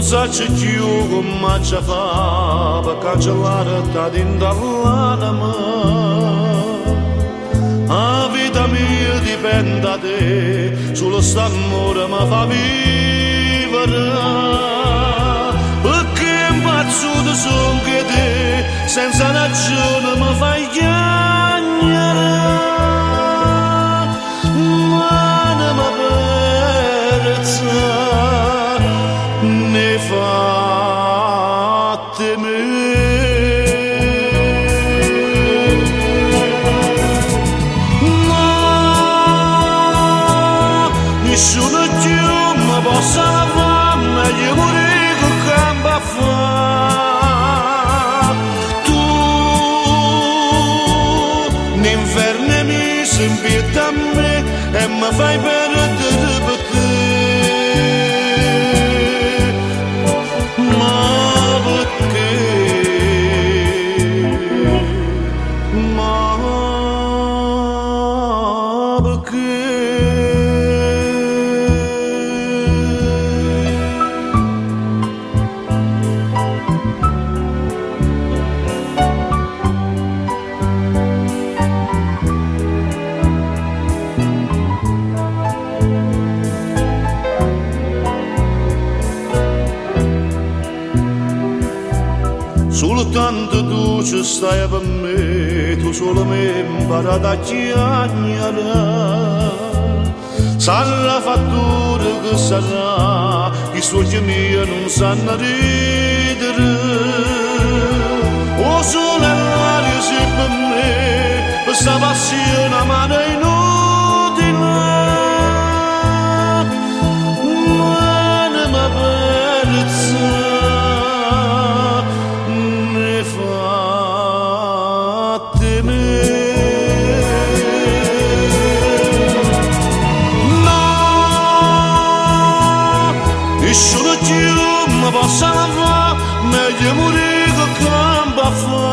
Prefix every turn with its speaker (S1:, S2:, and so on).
S1: sa c'è più come ci fa per cancellare da dentro l'anima. La vita mia dipende da te, solo st'amore mi fa vivere. Perché impazzuto sono che te, senza ragione mi fai chiagnare. L'anima persa ne fatte me. Nessuno più mi possa fare, meglio morire che campo a fare. Tu, l'inferno mi si impieta a me e mi fai perdere per te. Ma perché? Ma perché? Soltanto tu ci stai per me, tu solo mi impari a chiagnare. Sarà fattura che sarà, i suoi miei non sanno ridere. O solo l'aria se per me, questa passione amara è inutile. L'anima persa nessuno più mi possa fare, meglio morire che campo a fare.